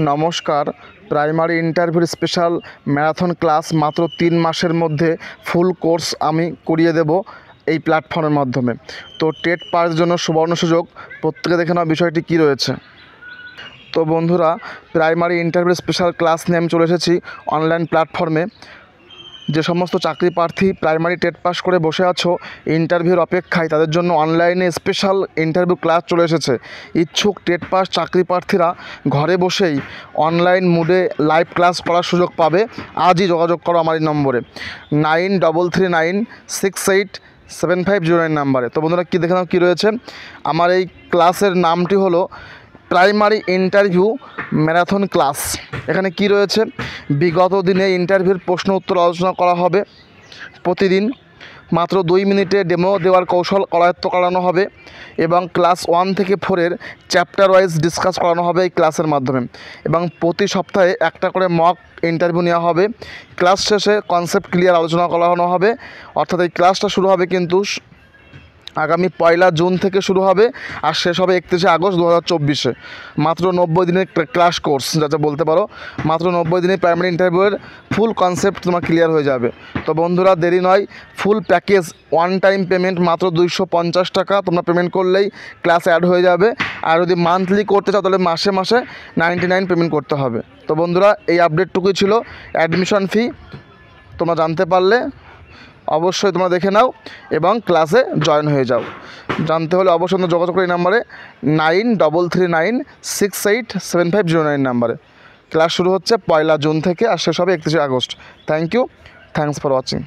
নমস্কার। প্রাইমারি ইন্টারভিউর special marathon class মাত্র 3 মাসের মধ্যে ফুল কোর্স আমি করিয়ে দেব এই প্ল্যাটফর্মের মাধ্যমে। তো টেট পাসের জন্য সুবর্ণ সুযোগ, প্রত্যেকে দেখে নাও বিষয়টি কী রয়েছে। তো বন্ধুরা, প্রাইমারি ইন্টারভিউর স্পেশাল ক্লাস নিয়ে আমি চলে এসেছি অনলাইন প্ল্যাটফর্মে। যে সমস্ত চাকরি প্রার্থী প্রাইমারি টেট পাস করে বসে আছো ইন্টারভিউর অপেক্ষায়, তাদের জন্য অনলাইনে স্পেশাল ইন্টারভিউ ক্লাস চলে এসেছে। ইচ্ছুক টেট পাস চাকরি প্রার্থীরা ঘরে বসেই অনলাইন মোডে লাইভ ক্লাস করার সুযোগ পাবে। আজই যোগাযোগ করো আমার এই নম্বরে 9339687509 নাম্বারে। তো বন্ধুরা, কী দেখে নাও কী রয়েছে। আমার এই ক্লাসের নামটি হলো প্রাইমারি ইন্টারভিউ ম্যারাথন ক্লাস। এখানে কি রয়েছে, বিগত দিনে ইন্টারভিউর প্রশ্ন উত্তর আলোচনা করা হবে। প্রতিদিন মাত্র 2 মিনিটে ডেমো দেওয়ার কৌশল আয়ত্ত করানো হবে এবং ক্লাস 1 থেকে 4 চ্যাপ্টার ওয়াইজ ডিসকাস করানো হবে এই ক্লাসের মাধ্যমে। এবং প্রতি সপ্তাহে একটা করে মক ইন্টারভিউ নেওয়া হবে। ক্লাস শেষে কনসেপ্ট ক্লিয়ার আলোচনা করানো হবে। অর্থাৎ এই ক্লাসটা শুরু হবে কিন্তু আগামী 1 জুন থেকে শুরু হবে আর শেষ হবে 31 আগস্ট 2024-এ। মাত্র 90 দিনের ক্লাস কোর্স, যা বলতে পারো। মাত্র 90 দিনে প্রাইমারি ইন্টারভিউয়ের ফুল কনসেপ্ট তোমার ক্লিয়ার হয়ে যাবে। তো বন্ধুরা, দেরি নয়, full package one time payment মাত্র 250 টাকা তোমরা পেমেন্ট করলেই ক্লাস অ্যাড হয়ে যাবে। আর যদি মান্থলি করতে চাও তাহলে মাসে মাসে 99 পেমেন্ট করতে হবে। তো বন্ধুরা, এই আপডেটটুকুই ছিল। অ্যাডমিশন ফি তোমরা জানতে পারলে অবশ্যই তোমরা দেখে নাও এবং ক্লাসে জয়েন হয়ে যাও। জানতে হলে অবশ্যই যোগাযোগ করে এই নাম্বারে 9339687509 নাম্বারে। ক্লাস শুরু হচ্ছে 1 জুন থেকে আর শেষ হবে 31 August. Thank you, thanks for watching.